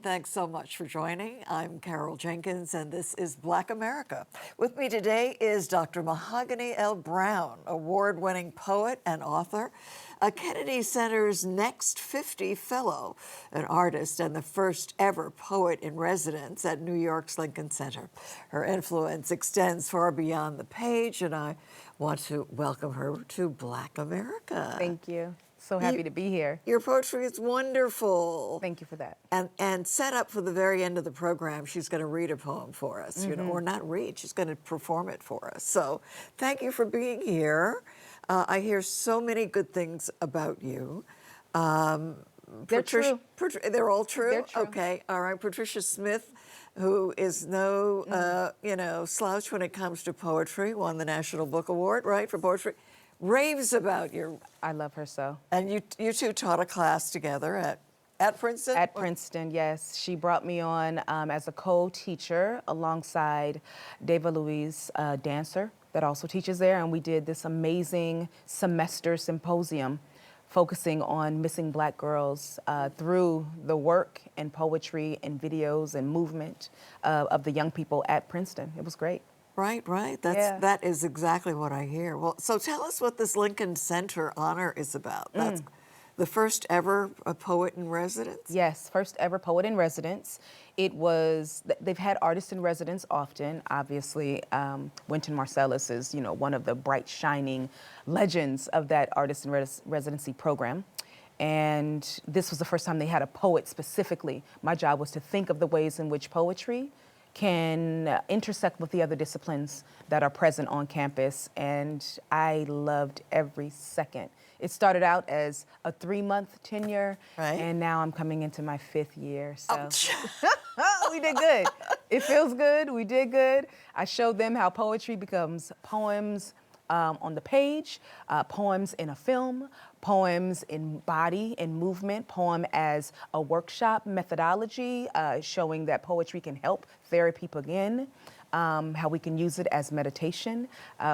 thanks so much for joining. I'm Carol Jenkins, and this is Black America. With me today is Dr. Mahogany L. Browne, award-winning poet and author, a Kennedy Center's Next 50 Fellow, an artist and the first ever poet in residence at New York's Lincoln Center. Her influence extends far beyond the page, and I want to welcome her to Black America. Thank you. So happy to be here. Your poetry is wonderful. Thank you for that. And set up for the very end of the program, she's going to read a poem for us, you know, or not read, she's going to perform it for us. So thank you for being here. I hear so many good things about you. They're true. They're all true? They're true. Okay, all right. Patricia Smith, who is no, you know, slouch when it comes to poetry, won the National Book Award, right, for poetry. Raves about you. I love her so. And you two taught a class together at Princeton? At Princeton, yes. She brought me on as a co-teacher alongside Deva Louise, a dancer that also teaches there, and we did this amazing semester symposium focusing on missing Black girls through the work and poetry and videos and movement of the young people at Princeton. It was great. Right. That is exactly what I hear. Well, so tell us what this Lincoln Center honor is about. That's the first ever poet in residence? Yes, first ever poet in residence. It was, they've had artists in residence often. Obviously, Wynton Marsalis is, you know, one of the bright, shining legends of that artist in residency program. And this was the first time they had a poet specifically. My job was to think of the ways in which poetry can intersect with the other disciplines that are present on campus, and I loved every second. It started out as a 3-month tenure, and now I'm coming into my 5th year, so we did good. It feels good, we did good. I showed them how poetry becomes poems on the page, poems in a film, poems in body and movement, poem as a workshop methodology, showing that poetry can help therapy begin, how we can use it as meditation.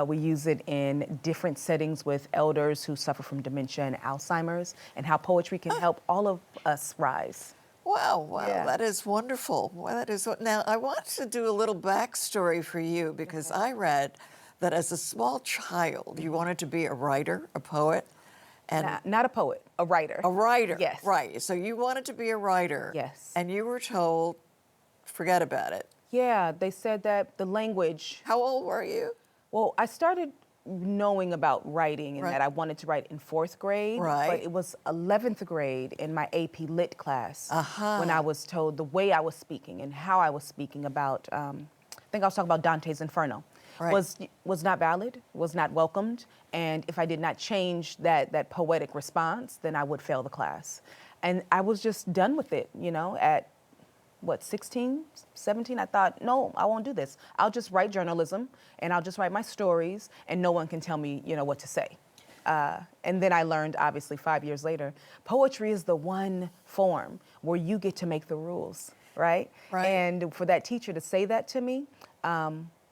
We use it in different settings with elders who suffer from dementia and Alzheimer's, and how poetry can help all of us rise. Wow, Yeah. That is wonderful. Well, that is now I want to do a little backstory for you because I read that as a small child you wanted to be a writer, a poet. And not a poet, a writer. A writer. Yes. Right. So you wanted to be a writer. Yes. And you were told, forget about it. Yeah, they said that the language. How old were you? Well, I started knowing about writing and that I wanted to write in 4th grade. Right. But it was 11th grade in my AP Lit class when I was told the way I was speaking and how I was speaking about, I think I was talking about Dante's Inferno. Right. Was not valid, was not welcomed, and if I did not change that poetic response, then I would fail the class. And I was just done with it, you know, at what, 16, 17, I thought, no, I won't do this. I'll just write journalism, and I'll just write my stories, and no one can tell me, you know, what to say. And then I learned, obviously, 5 years later, poetry is the one form where you get to make the rules, right? Right. And for that teacher to say that to me,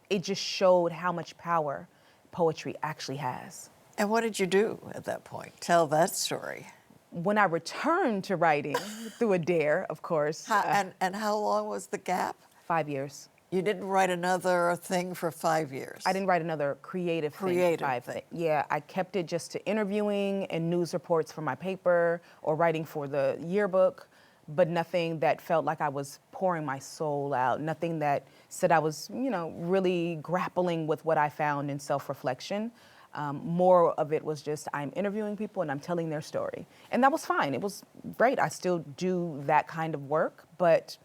it just showed how much power poetry actually has. And what did you do at that point? Tell that story. When I returned to writing through a dare, of course. And how long was the gap? 5 years. You didn't write another thing for 5 years? I didn't write another creative thing. Yeah, I kept it just to interviewing and news reports for my paper or writing for the yearbook, but nothing that felt like I was pouring my soul out, nothing that said I was, you know, really grappling with what I found in self-reflection. More of it was just I'm interviewing people and I'm telling their story. And that was fine. It was great. I still do that kind of work, but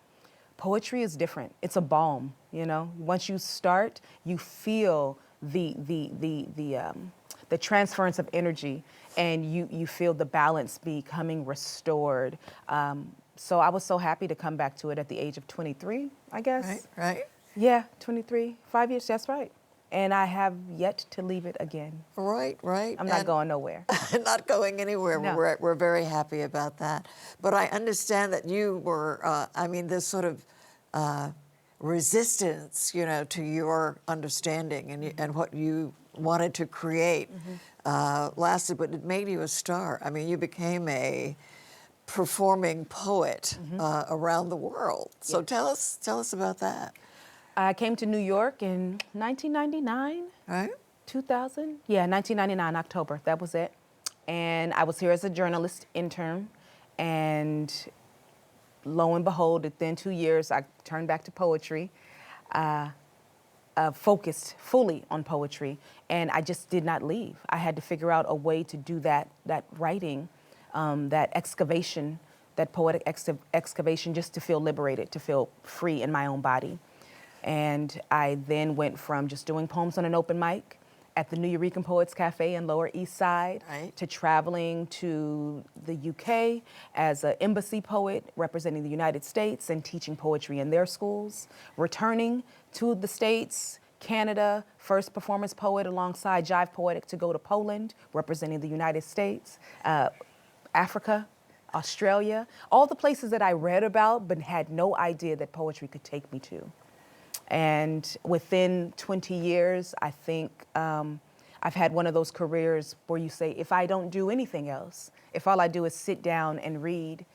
poetry is different. It's a balm, you know. Once you start, you feel the transference of energy, and you feel the balance becoming restored. So I was so happy to come back to it at the age of 23, I guess. Right. Yeah, 23, 5 years, that's right. And I have yet to leave it again. Right. I'm not going nowhere. Not going anywhere. No. We're very happy about that. But I understand that you were, this sort of resistance, you know, to your understanding and what you wanted to create lasted, but it made you a star. I mean, you became a performing poet around the world. So Yes. tell us about that. I came to New York in 1999, Right? 2000. Yeah, 1999, October. That was it. And I was here as a journalist intern. And lo and behold, within 2 years, I turned back to poetry, focused fully on poetry. And I just did not leave. I had to figure out a way to do that writing, that excavation, that poetic excavation, just to feel liberated, to feel free in my own body. And I then went from just doing poems on an open mic at the New Eurekan Poets Cafe in Lower East Side Right. to traveling to the UK as an embassy poet representing the United States and teaching poetry in their schools, returning to the States, Canada, first performance poet alongside Jive Poetic to go to Poland, representing the United States, Africa, Australia, all the places that I read about but had no idea that poetry could take me to. And within 20 years, I think I've had one of those careers where you say, if I don't do anything else, if all I do is sit down and read,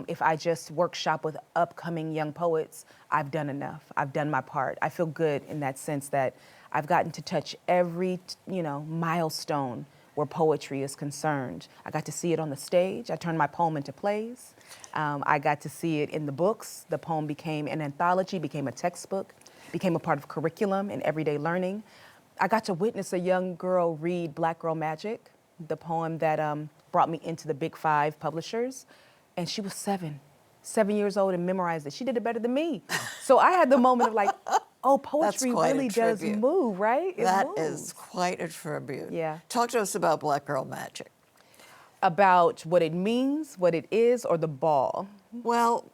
if I just workshop with upcoming young poets, I've done enough. I've done my part. I feel good in that sense that I've gotten to touch every, milestone where poetry is concerned. I got to see it on the stage. I turned my poem into plays. I got to see it in the books. The poem became an anthology, became a textbook, became a part of curriculum and everyday learning. I got to witness a young girl read Black Girl Magic, the poem that brought me into the Big Five publishers. And she was 7 years old and memorized it. She did it better than me. So I had the moment of like, oh, poetry quite a really does tribute. move, right? It That moves. is quite a tribute. Yeah. Talk to us about Black Girl Magic. About what it means, what it is, or the ball. Well,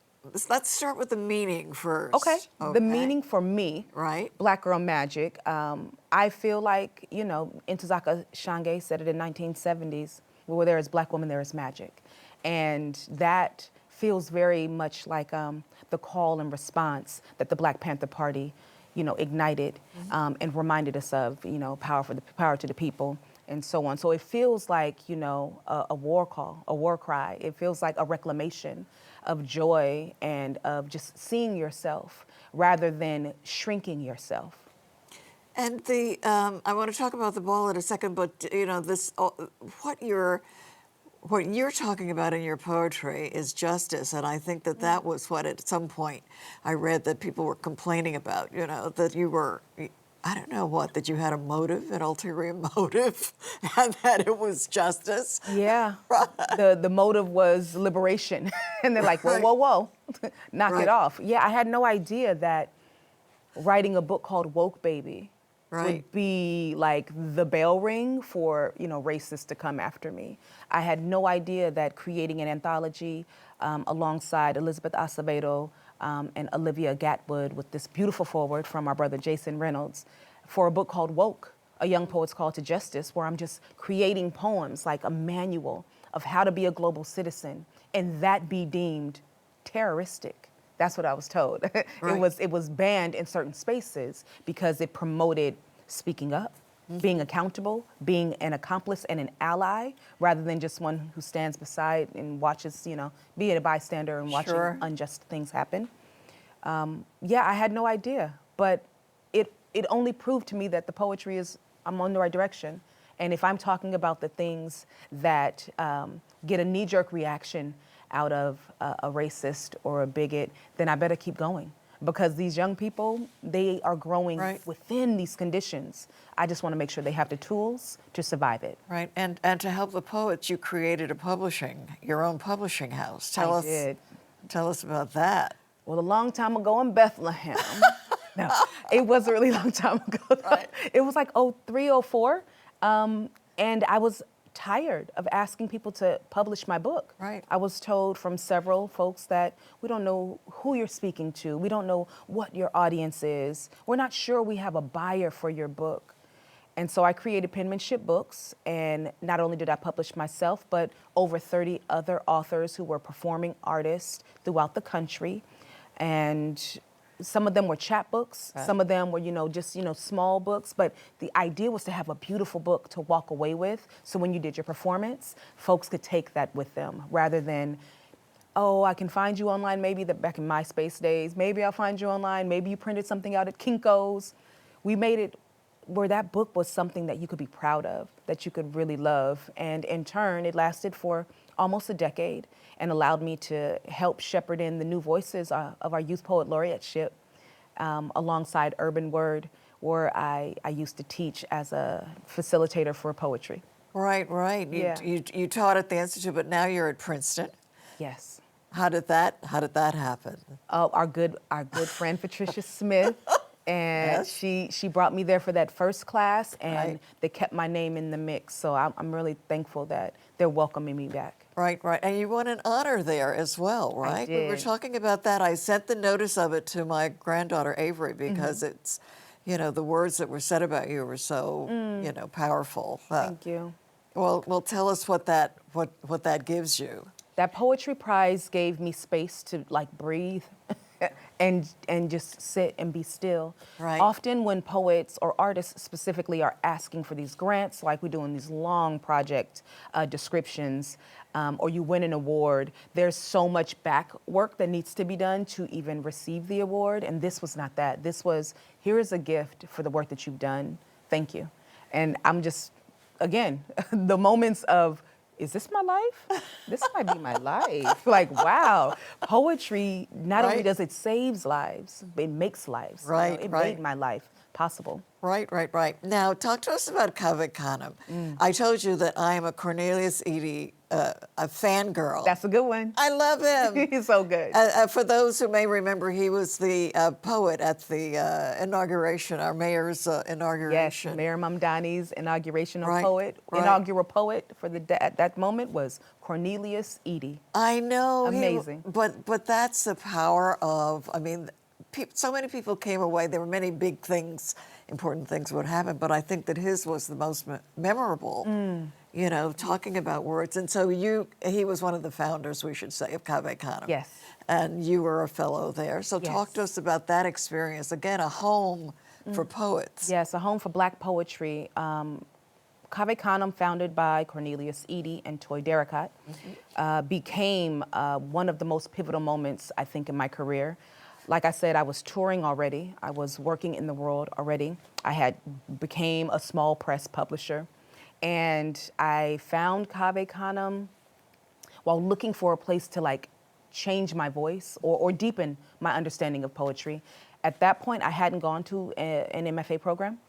let's start with the meaning first. Okay. The meaning for me, Right. Black Girl Magic, I feel like, Ntozake Shange said it in 1970s, where there is Black woman, there is magic. And that feels very much like the call and response that the Black Panther Party, ignited and reminded us of, power to the people and so on. So it feels like, a war call, a war cry. It feels like a reclamation of joy and of just seeing yourself rather than shrinking yourself. And I want to talk about the ball in a second, but this what you're talking about in your poetry is justice, and I think that was what at some point I read that people were complaining about. That you were. I don't know that you had a motive, an ulterior motive, and that it was justice. Yeah, the motive was liberation. And they're like, whoa, whoa, whoa, knock it off. Yeah, I had no idea that writing a book called Woke Baby would be like the bell ring for, racists to come after me. I had no idea that creating an anthology alongside Elizabeth Acevedo and Olivia Gatwood with this beautiful foreword from our brother Jason Reynolds for a book called Woke, A Young Poet's Call to Justice, where I'm just creating poems like a manual of how to be a global citizen and that be deemed terroristic. That's what I was told. It was banned in certain spaces because it promoted speaking up, being accountable, being an accomplice and an ally, rather than just one who stands beside and watches, being a bystander and watching unjust things happen. I had no idea, but it only proved to me that the poetry I'm on the right direction. And if I'm talking about the things that get a knee-jerk reaction out of a racist or a bigot, then I better keep going. Because these young people, they are growing within these conditions. I just want to make sure they have the tools to survive it. Right, and to help the poets, you created your own publishing house. Tell us about that. Well, a long time ago in Bethlehem. No, it was a really long time ago. It was like 03, 04. And I was tired of asking people to publish my book. I was told from several folks that we don't know who you're speaking to. We don't know what your audience is. We're not sure we have a buyer for your book. And so I created Penmanship Books, and not only did I publish myself, but over 30 other authors who were performing artists throughout the country. And some of them were chapbooks, some of them were, just, small books, but the idea was to have a beautiful book to walk away with. So when you did your performance, folks could take that with them rather than oh, I can find you online, maybe back in MySpace days. Maybe I'll find you online. Maybe you printed something out at Kinko's. We made it where that book was something that you could be proud of, that you could really love. And in turn, it lasted for almost a decade and allowed me to help shepherd in the new voices of our Youth Poet Laureateship alongside Urban Word, where I used to teach as a facilitator for poetry. Right, right. Yeah. You taught at the Institute, but now you're at Princeton. Yes. How did that happen? Our good friend Patricia Smith, and Yes. she brought me there for that first class, and Right. they kept my name in the mix. So I'm really thankful that they're welcoming me back. Right, right. And you won an honor there as well, right? We were did. talking about that. I sent the notice of it to my granddaughter Avery because it's, you know, the words that were said about you were so, you know, powerful. Thank you. Well, tell us what that gives you. That poetry prize gave me space to like breathe and just sit and be still. Right. Often when poets or artists specifically are asking for these grants, like we do in these long project descriptions, or you win an award, there's so much back work that needs to be done to even receive the award. And this was not that. This was, here is a gift for the work that you've done. Thank you. And I'm just, again, the moments of, is this my life? This might be my life. Like, wow. Poetry, not only Right. does it saves lives, it makes lives. You know, Right, it right. made my life possible. Right, right, right. Now, talk to us about Cave Canem. I told you that I am a Cornelius Eady a fangirl. That's a good one. I love him. He's so good. For those who may remember, he was the poet at the inauguration, our mayor's Yes, inauguration. Mayor Mamdani's inaugural Right, poet. right. Inaugural poet for at that moment was Cornelius Eady. I know. Amazing. But that's the power of, I mean, so many people came away. There were many big things, important things would happen, but I think that his was the most memorable, you know, talking about words. And so he was one of the founders, we should say, of Cave Canem. Yes. And you were a fellow there. So talk Yes. to us about that experience. Again, a home for poets. Yes, a home for Black poetry. Cave Canem, founded by Cornelius Eady and Toy Derricotte, became one of the most pivotal moments, I think, in my career. Like I said, I was touring already. I was working in the world already. I had became a small press publisher. And I found Cave Canem while looking for a place to like change my voice or deepen my understanding of poetry. At that point, I hadn't gone to an MFA program.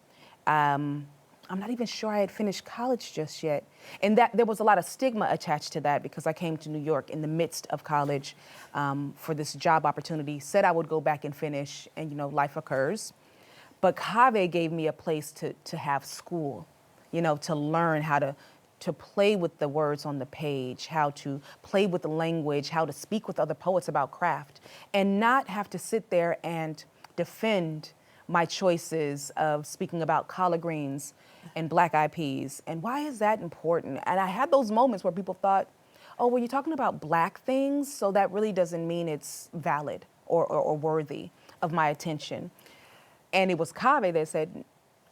I'm not even sure I had finished college just yet. And that there was a lot of stigma attached to that because I came to New York in the midst of college for this job opportunity, said I would go back and finish, and you know, life occurs. But Cave gave me a place to have school, you know, to learn how to play with the words on the page, how to play with the language, how to speak with other poets about craft, and not have to sit there and defend my choices of speaking about collard greens and black-eyed peas. And why is that important? And I had those moments where people thought, oh, well, you're talking about Black things, so that really doesn't mean it's valid or worthy of my attention. And it was Cave that said,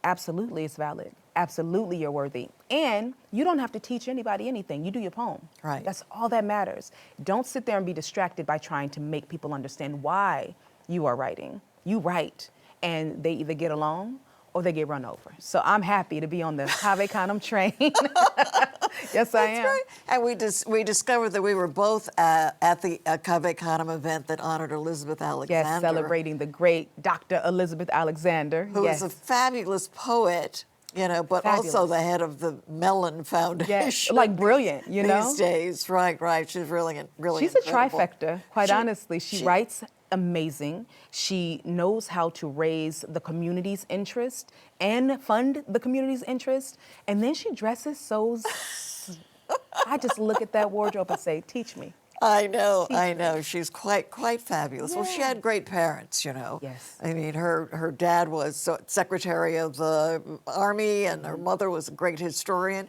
absolutely it's valid. Absolutely you're worthy. And you don't have to teach anybody anything. You do your poem. Right. That's all that matters. Don't sit there and be distracted by trying to make people understand why you are writing. You write, and they either get along or they get run over. So I'm happy to be on the Cave Canem train. Yes, I am. That's right. And we discovered that we were both at the Cave Canem event that honored Elizabeth Alexander. Yes, celebrating the great Dr. Elizabeth Alexander. Who yes. is a fabulous poet, you know, but also Fabulous. the head of the Mellon Foundation. Yes, like brilliant, you know? These days, right, right. She's really She's a incredible. trifecta, quite honestly. She writes amazing. She knows how to raise the community's interest and fund the community's interest. And then she dresses so... I just look at that wardrobe and say, teach me. I know. She's quite fabulous. Well, she Yeah. had great parents, you know. Yes. I mean, her dad was Secretary of the Army, and her mother was a great historian.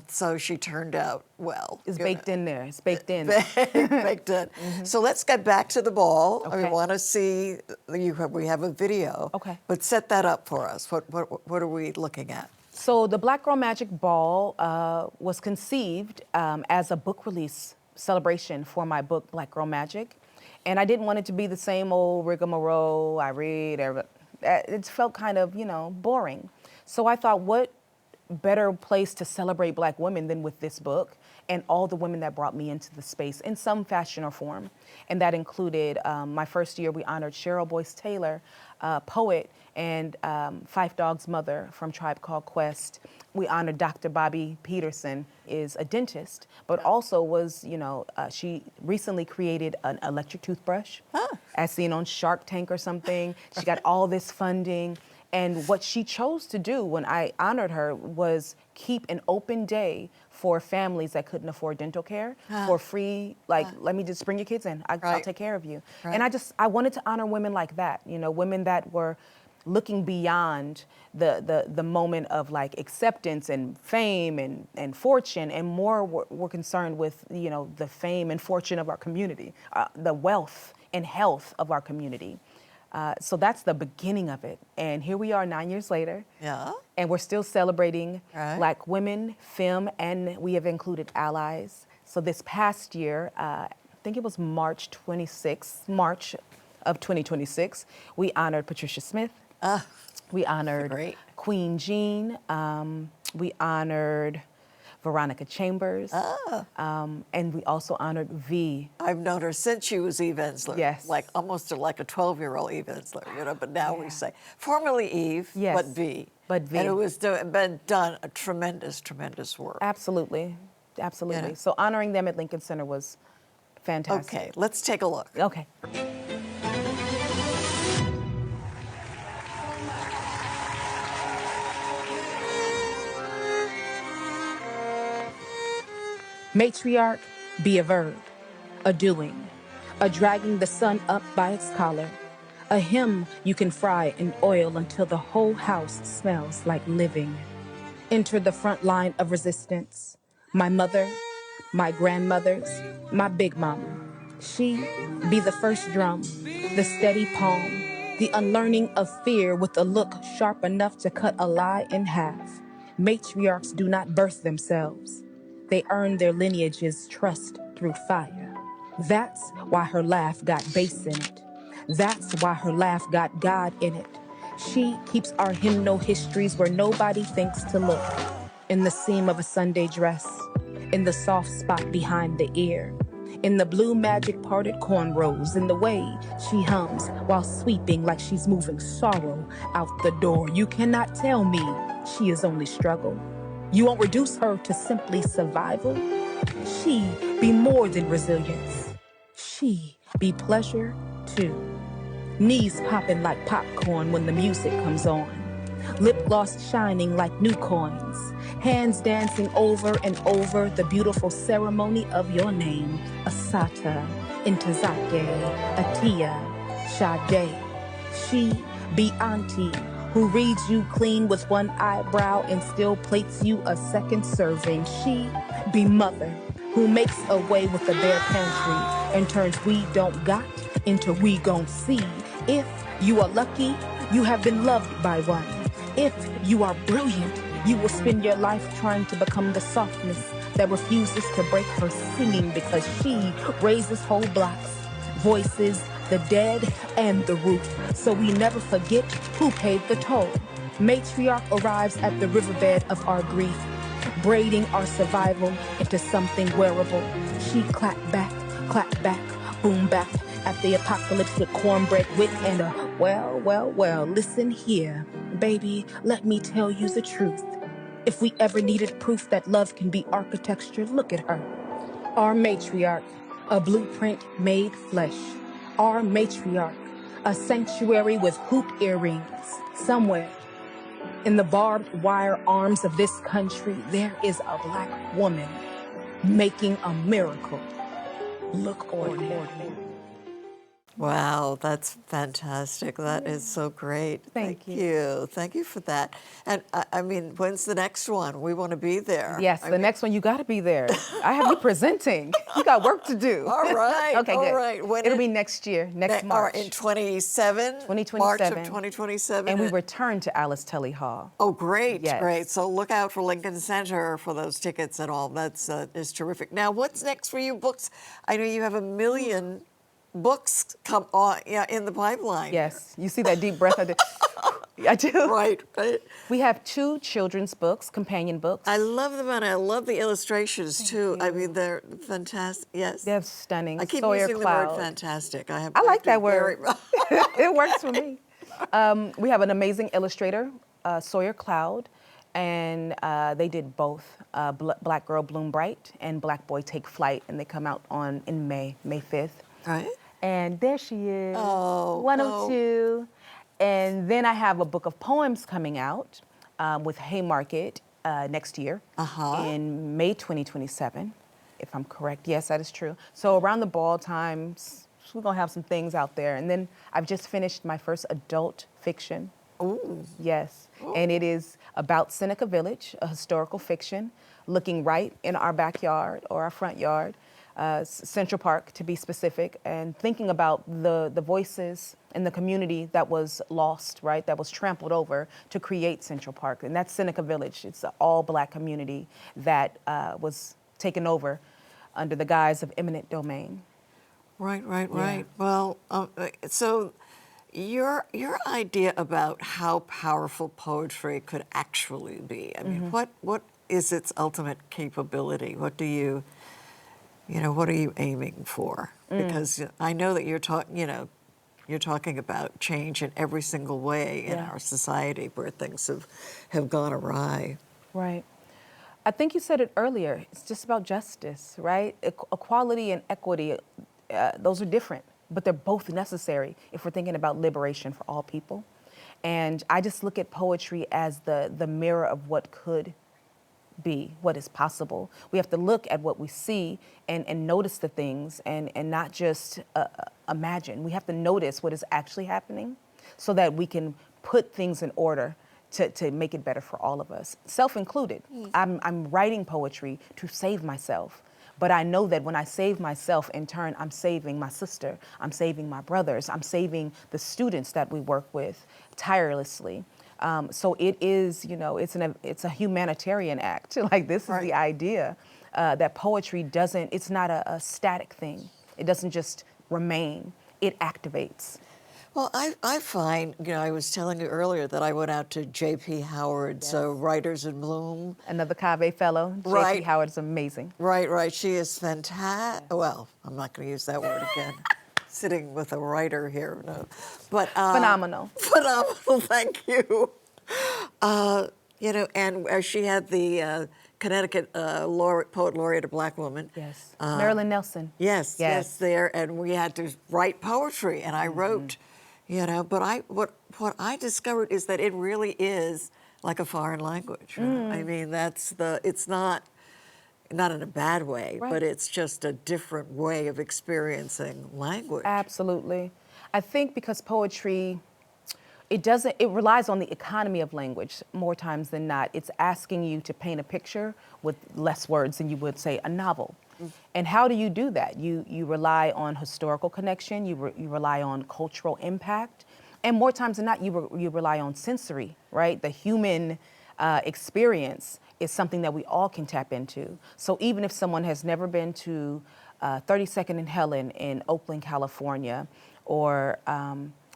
So she turned out well. It's you baked know. in there. It's baked in. Baked in. So let's get back to the ball. Okay. We want to see, we have a video. Okay. But set that up for us. What are we looking at? So the Black Girl Magic Ball was conceived as a book release celebration for my book, Black Girl Magic. And I didn't want it to be the same old rigmarole I read. It felt kind of, boring. So I thought, what better place to celebrate Black women than with this book and all the women that brought me into the space in some fashion or form. And that included, my first year, we honored Cheryl Boyce Taylor, poet, and Fife Dog's mother from Tribe Called Quest. We honored Dr. Bobby Peterson, is a dentist, but also was, she recently created an electric toothbrush, as seen on Shark Tank or something. She got all this funding. And what she chose to do when I honored her was keep an open day for families that couldn't afford dental care for free, let me just bring your kids in. I'll take care of you. Right. And I wanted to honor women like that, women that were looking beyond the moment of like acceptance and fame and fortune, and more were concerned with, the fame and fortune of our community, the wealth and health of our community. So that's the beginning of it. And here we are 9 years later. Yeah. And we're still celebrating Black women, femme, and we have included allies. So this past year, I think it was March of 2026, we honored Patricia Smith. We honored Queen Jean. We honored Veronica Chambers. And we also honored V. I've known her since she was Eve Ensler. Yes. Like almost like a 12-year-old Eve Ensler, but now we say, formerly Eve, but V. But V. And it was been done a tremendous, tremendous work. Absolutely. Absolutely. So honoring them at Lincoln Center was fantastic. Okay, let's take a look. Okay. Matriarch, be a verb, a doing, a dragging the sun up by its collar, a hymn you can fry in oil until the whole house smells like living. Enter the front line of resistance. My mother, my grandmothers, my big mama. She be the first drum, the steady palm, the unlearning of fear with a look sharp enough to cut a lie in half. Matriarchs do not birth themselves. They earn their lineage's trust through fire. That's why her laugh got bass in it. That's why her laugh got God in it. She keeps our hymnal histories where nobody thinks to look. In the seam of a Sunday dress, in the soft spot behind the ear, in the blue magic parted cornrows, in the way she hums while sweeping like she's moving sorrow out the door. You cannot tell me she is only struggle. You won't reduce her to simply survival. She be more than resilience. She be pleasure too. Knees popping like popcorn when the music comes on. Lip gloss shining like new coins. Hands dancing over and over the beautiful ceremony of your name. Asata, Intazake, Atia, Sade. She be auntie, who reads you clean with one eyebrow and still plates you a second serving. She be mother, who makes a way with the bare pantry and turns we don't got into we gon' see. If you are lucky, you have been loved by one. If you are brilliant, you will spend your life trying to become the softness that refuses to break her singing, because she raises whole blocks, voices the dead and the root, so we never forget who paid the toll. Matriarch arrives at the riverbed of our grief, braiding our survival into something wearable. She clap back, boom back at the apocalypse with cornbread wit and a well, listen here, baby, let me tell you the truth. If we ever needed proof that love can be architecture, look at her. Our matriarch, a blueprint made flesh. Our matriarch, a sanctuary with hoop earrings. Somewhere in the barbed wire arms of this country, there is a Black woman making a miracle look ordinary. Wow, that's fantastic. That is so great. Thank you. you. Thank you for that. And I mean, when's the next one? We want to be there. Yes, I the mean, next one you got to be there. I have you presenting. You got work to do. All right. Okay, all good. right. When It'll be next year, next Or March. in 27? 2027. March of 2027. And we return to Alice Tully Hall. Oh, great, Yes. great. So look out for Lincoln Center for those tickets and all. That's is terrific. Now, what's next for you books? I know you have 1,000,000 books come on, in the pipeline. Yes, you see that deep breath I did? I do. Right, right. We have 2 children's books, companion books. I love them, and I love the illustrations too. I mean, they're fantastic. Yes. They're stunning. I keep Sawyer using Cloud. the word fantastic. I like to that very- word. It works for me. We have an amazing illustrator, Sawyer Cloud, and they did both Black Girl Bloom Bright and Black Boy Take Flight, and they come out in May 5th. Right. And there she is, Oh, 102. And then I have a book of poems coming out with Haymarket next year in May 2027, if I'm correct. Yes, that is true. So around the ball times, we're going to have some things out there. And then I've just finished my first adult fiction. Ooh. Yes, and it is about Seneca Village, a historical fiction, looking right in our backyard or our front yard, Central Park to be specific, and thinking about the voices in the community that was lost, right, that was trampled over to create Central Park. And that's Seneca Village. It's an all-Black community that was taken over under the guise of eminent domain. Right, right, right. Well, so your idea about how powerful poetry could actually be. I mean, what is its ultimate capability? What do you what are you aiming for? Because I know that you're talking about change in every single way in our society where things have gone awry. Right. I think you said it earlier. It's just about justice, right? Equality and equity, those are different, but they're both necessary if we're thinking about liberation for all people. And I just look at poetry as the mirror of what could be, what is possible. We have to look at what we see and notice the things and not just imagine. We have to notice what is actually happening so that we can put things in order to make it better for all of us, self included. I'm writing poetry to save myself. But I know that when I save myself, in turn, I'm saving my sister, I'm saving my brothers, I'm saving the students that we work with tirelessly. So it is, it's a humanitarian act. Like, this is the idea that poetry it's not a static thing. It doesn't just remain, it activates. Well, I find, I was telling you earlier that I went out to J.P. Howard's Writers in Bloom. Another Cave Fellow, Right. J.P. Howard is amazing. Right, right. She is fantastic. Well, I'm not going to use that word again. Sitting with a writer here, no. But Phenomenal. Phenomenal. Thank you. And she had the Connecticut poet laureate, a Black woman. Yes. Marilyn Nelson. Yes, there, and we had to write poetry, and I wrote, But what I discovered is that it really is like a foreign language. I mean, it's not in a bad way, but it's just a different way of experiencing language. Absolutely. I think because poetry, it relies on the economy of language more times than not. It's asking you to paint a picture with less words than you would say a novel. And how do you do that? You rely on historical connection, you rely on cultural impact, and more times than not, you rely on sensory, right? The human experience is something that we all can tap into. So even if someone has never been to 32nd and Helen in Oakland, California, or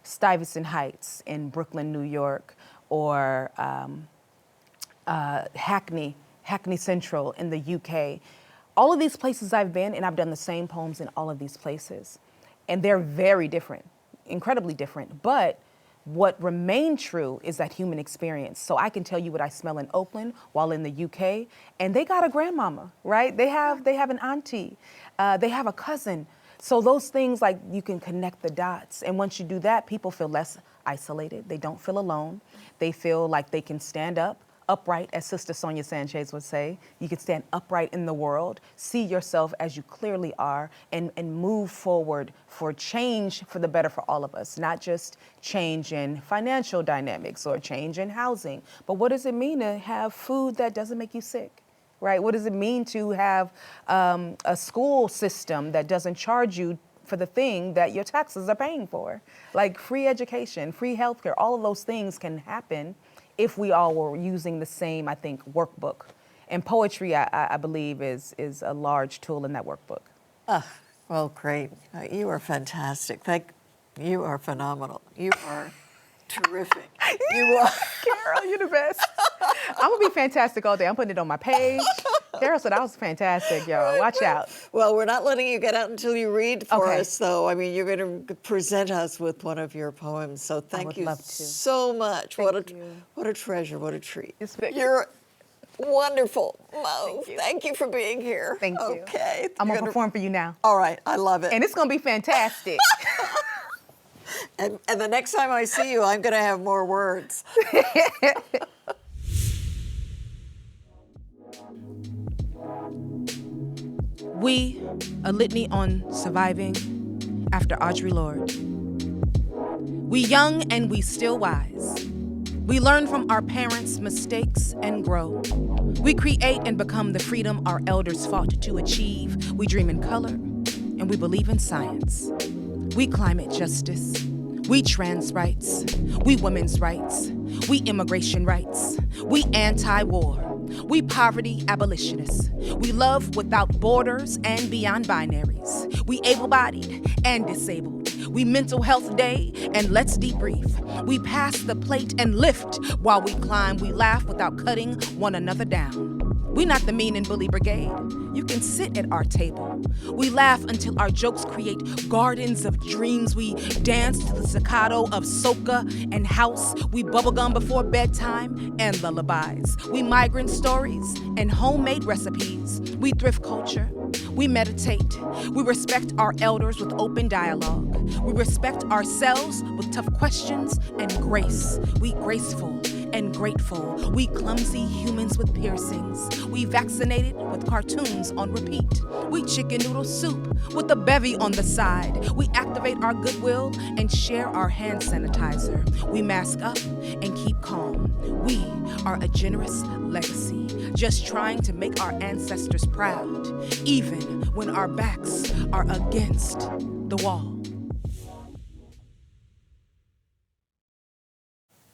Stuyvesant Heights in Brooklyn, New York, or Hackney Central in the UK. All of these places I've been, and I've done the same poems in all of these places. And they're very different, incredibly different. But what remained true is that human experience. So I can tell you what I smell in Oakland while in the UK, and they got a grandmama, right? They have an auntie, they have a cousin. So those things, like, you can connect the dots. And once you do that, people feel less isolated. They don't feel alone. They feel like they can stand up upright, as Sister Sonia Sanchez would say. You can stand upright in the world, see yourself as you clearly are, and move forward for change for the better for all of us, not just change in financial dynamics or change in housing, but what does it mean to have food that doesn't make you sick? Right? What does it mean to have a school system that doesn't charge you for the thing that your taxes are paying for? Like free education, free healthcare, all of those things can happen if we all were using the same, I think, workbook. And poetry, I believe, is a large tool in that workbook. Well, great. You are fantastic. You are phenomenal. You are terrific. You are. Carol, you're the best. I'm going to be fantastic all day. I'm putting it on my page. Carol said I was fantastic, y'all. Watch out. Well, we're not letting you get out until you read for Okay. us, though. I mean, you're going to present us with one of your poems. So thank you love to. so much. Thank you. What a treasure. What a treat. It's- You're wonderful. Mo, thank you for being here. Thank you. Okay. I'm going to perform for you now. All right. I love it. And it's going to be fantastic. And the next time I see you, I'm going to have more words. We, a litany on surviving after Audre Lorde. We young and we still wise. We learn from our parents' mistakes and grow. We create and become the freedom our elders fought to achieve. We dream in color and we believe in science. We climate justice. We trans rights. We women's rights. We immigration rights. We anti-war. We poverty abolitionists. We love without borders and beyond binaries. We able-bodied and disabled. We mental health day and let's debrief. We pass the plate and lift while we climb. We laugh without cutting one another down. We not the mean and bully brigade. You can sit at our table. We laugh until our jokes create gardens of dreams. We dance to the staccato of soca and house. We bubblegum before bedtime and lullabies. We migrant stories and homemade recipes. We thrift culture. We meditate. We respect our elders with open dialogue. We respect ourselves with tough questions and grace. We graceful and grateful. We clumsy humans with piercings. We vaccinated with cartoons on repeat. We chicken noodle soup with a bevy on the side. We activate our goodwill and share our hand sanitizer. We mask up and keep calm. We are a generous legacy, just trying to make our ancestors proud, even when our backs are against the wall.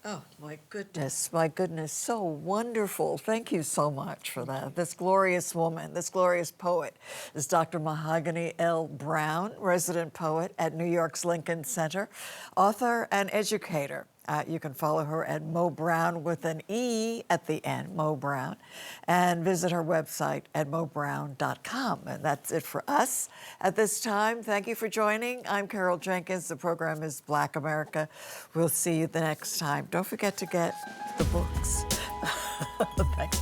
Oh, my goodness, so wonderful. Thank you so much for that. This glorious woman, this glorious poet is Dr. Mahogany L. Browne, resident poet at New York's Lincoln Center, author and educator. You can follow her at Mo Browne with an E at the end, Mo Browne, and visit her website at mobrowne.com. And that's it for us at this time. Thank you for joining. I'm Carol Jenkins. The program is Black America. We'll see you the next time. Don't forget to get the books. Thanks.